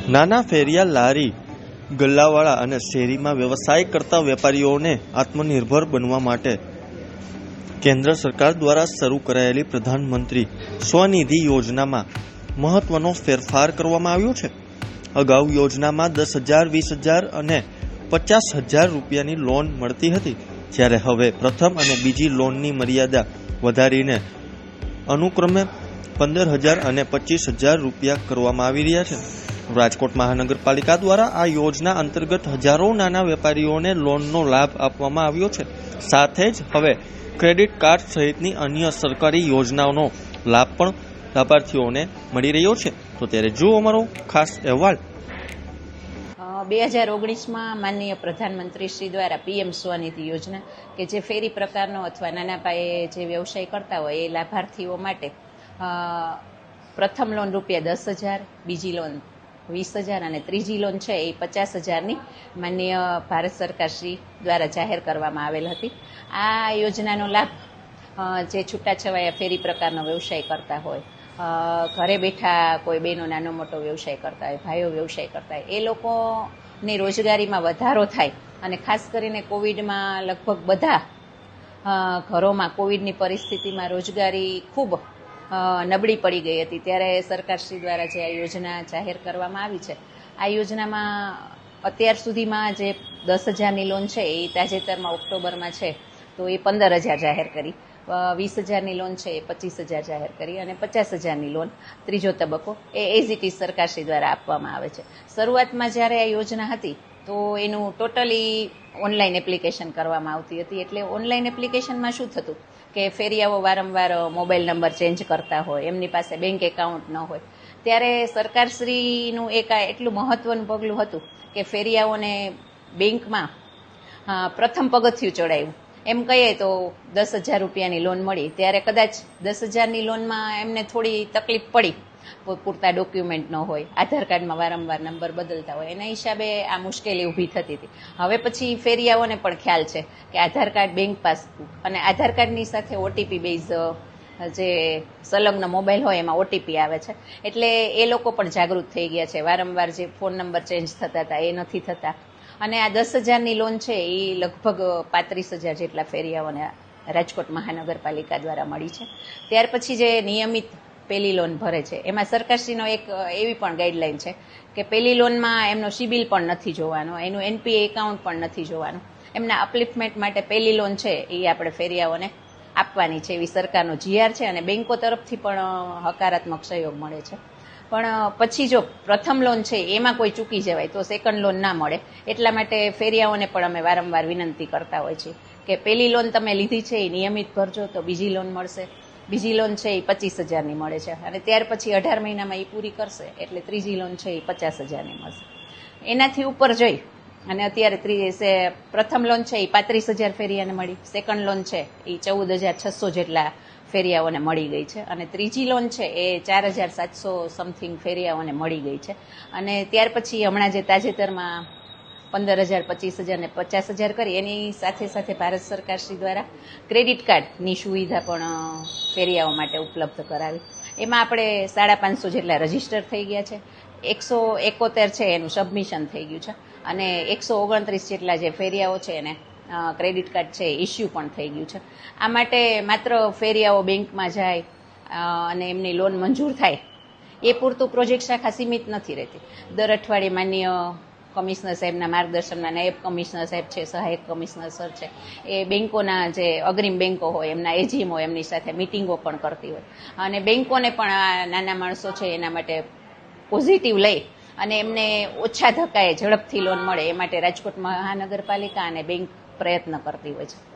નાના ફેરિયા, લારી ગલ્લાવાળા અને શેરીમાં વ્યવસાય કરતા વેપારીઓને આત્મનિર્ભર બનવા માટે કેન્દ્ર સરકાર દ્વારા શરૂ કરાયેલી પ્રધાનમંત્રી સ્વનિધિ યોજનામાં મહત્વનો ફેરફાર કરવામાં આવ્યો છે। અગાઉ યોજનામાં 10,000, 20,000 અને 50,000 રૂપિયાની લોન મળતી હતી, જ્યારે હવે પ્રથમ અને બીજી લોનની મર્યાદા વધારીને અનુક્રમે 15,000 અને 25,000 રૂપિયા કરવામાં આવી રહ્યા છે। રાજકોટ મહાનગરપાલિકા દ્વારા આ યોજના અંતર્ગત હજારો નાના વેપારીઓને લોનનો લાભ આપવામાં આવ્યો છે। સાથે જ હવે ક્રેડિટ કાર્ડ સહિતની અન્ય સરકારી યોજનાઓનો લાભ પણ લાભાર્થીઓને મળી રહ્યો છે। તો ત્યારે જુઓ અમારો ખાસ અહેવાલ। 2019માં માનનીય પ્રધાનમંત્રી શ્રી દ્વારા પીએમ સ્વનિધિ યોજના કે જે ફેરી પ્રકારનો અથવા નાના પાયે જે વ્યવસાય કરતા હોય એ લાભાર્થીઓ માટે પ્રથમ લોન ₹10,000, બીજી લોન 20,000 અને ત્રીજી લોન છે એ 50,000ની માનનીય ભારત સરકાર શ્રી દ્વારા જાહેર કરવામાં આવેલ હતી। આ યોજનાનો લાભ જે છૂટાછવાયા ફેરી પ્રકારનો વ્યવસાય કરતા હોય, ઘરે બેઠા કોઈ બહેનો નાનો મોટો વ્યવસાય કરતા હોય, ભાઈઓ વ્યવસાય કરતા હોય, એ લોકોની રોજગારીમાં વધારો થાય અને ખાસ કરીને કોવિડમાં લગભગ બધા ઘરોમાં કોવિડની પરિસ્થિતિમાં રોજગારી ખૂબ નબળી પડી ગઈ હતી, ત્યારે સરકારશ્રી દ્વારા જે આ યોજના જાહેર કરવામાં આવી છે, આ યોજનામાં અત્યાર સુધીમાં જે 10,000ની લોન છે એ તાજેતરમાં ઓક્ટોબરમાં છે તો એ 15,000 જાહેર કરી, 20,000ની લોન છે એ 25,000 જાહેર કરી અને 50,000ની લોન ત્રીજો તબક્કો એ એઝ ઇટ ઇઝ સરકારશ્રી દ્વારા આપવામાં આવે છે। શરૂઆતમાં જ્યારે આ યોજના હતી તો એનું ટોટલી ઓનલાઈન એપ્લિકેશન કરવામાં આવતી હતી, એટલે ઓનલાઈન એપ્લિકેશનમાં શું થતું કે ફેરિયાઓ વારંવાર મોબાઈલ નંબર ચેન્જ કરતા હોય, એમની પાસે બેંક એકાઉન્ટ ન હોય, ત્યારે સરકારશ્રીનું એક આ એટલું મહત્વનું પગલું હતું કે ફેરિયાઓને બેંકમાં પ્રથમ પગથિયું ચડાવ્યું। એમ કહીએ તો 10,000 રૂપિયાની લોન મળી, ત્યારે કદાચ 10,000ની લોનમાં એમને થોડી તકલીફ પડી, પૂરતા ડોક્યુમેન્ટ ન હોય, આધાર કાર્ડમાં વારંવાર નંબર બદલતા હોય, એના હિસાબે આ મુશ્કેલી ઊભી થતી હતી। હવે પછી ફેરિયાઓને પણ ખ્યાલ છે કે આધાર કાર્ડ, બેંક પાસબુક અને આધાર કાર્ડની સાથે ઓટીપી બેઝ જે સંલગ્ન મોબાઈલ હોય એમાં ઓટીપી આવે છે, એટલે એ લોકો પણ જાગૃત થઈ ગયા છે। વારંવાર જે ફોન નંબર ચેન્જ થતા હતા એ નથી થતા અને આ 10,000ની લોન છે એ લગભગ 35,000 જેટલા ફેરિયાઓને રાજકોટ મહાનગરપાલિકા દ્વારા મળી છે। ત્યાર પછી જે નિયમિત પહેલી લોન ભરે છે એમાં સરકારશ્રીનો એક એવી પણ ગાઈડલાઈન છે કે પહેલી લોનમાં એમનો સિબિલ પણ નથી જોવાનો, એનું એનપીએ એકાઉન્ટ પણ નથી જોવાનું, એમના અપલિફમેન્ટ માટે પહેલી લોન છે એ આપણે ફેરિયાઓને આપવાની છે એવી સરકારનો જીઆર છે અને બેંકો તરફથી પણ હકારાત્મક સહયોગ મળે છે। પણ પછી જો પ્રથમ લોન છે એમાં કોઈ ચૂકી જવાય તો સેકન્ડ લોન ના મળે, એટલા માટે ફેરિયાઓને પણ અમે વારંવાર વિનંતી કરતા હોય છે કે પહેલી લોન તમે લીધી છે એ નિયમિત ભરજો તો બીજી લોન મળશે, બીજી લોન છે એ 25,000ની મળે છે અને ત્યાર પછી 18 મહિનામાં એ પૂરી કરશે એટલે ત્રીજી લોન છે એ 50,000ની મળશે। એનાથી ઉપર જઈ અને અત્યારે પ્રથમ લોન છે એ 35,000 ફેરિયાને મળી, સેકન્ડ લોન છે એ 14,600 જેટલા ફેરિયાઓને મળી ગઈ છે અને ત્રીજી લોન છે એ 4,700 સમથિંગ ફેરિયાઓને મળી ગઈ છે અને ત્યાર પછી હમણાં જે તાજેતરમાં 15,000, 25,000 ને 50,000 કરી, એની સાથે સાથે ભારત સરકાર શ્રી દ્વારા ક્રેડિટ કાર્ડની સુવિધા પણ ફેરિયાઓ માટે ઉપલબ્ધ કરાવી। એમાં આપણે 550 જેટલા રજીસ્ટર થઈ ગયા છે, 171 છે એનું સબમિશન થઈ ગયું છે અને 129 જેટલા જે ફેરિયાઓ છે એને ક્રેડિટ કાર્ડ છે ઇસ્યુ પણ થઈ ગયું છે। આ માટે માત્ર ફેરિયાઓ બેંકમાં જાય અને એમની લોન મંજૂર થાય એ પૂરતું પ્રોજેક્ટ શાખા સીમિત નથી રહેતી। દર અઠવાડિયે માનનીય કમિશનર સાહેબના માર્ગદર્શનમાં નાયબ કમિશનર સાહેબ છે, સહાયક કમિશનર સર છે, એ બેંકોના જે અગ્રીમ બેંકો હોય એમના એજીએમ હોય એમની સાથે મિટિંગો પણ કરતી હોય અને બેંકોને પણ આ નાના માણસો છે એના માટે પોઝિટિવ લઈ અને એમને ઓછા ધક્કાએ ઝડપથી લોન મળે એ માટે રાજકોટ મહાનગરપાલિકા અને બેંક પ્રયત્ન કરતી હોય છે।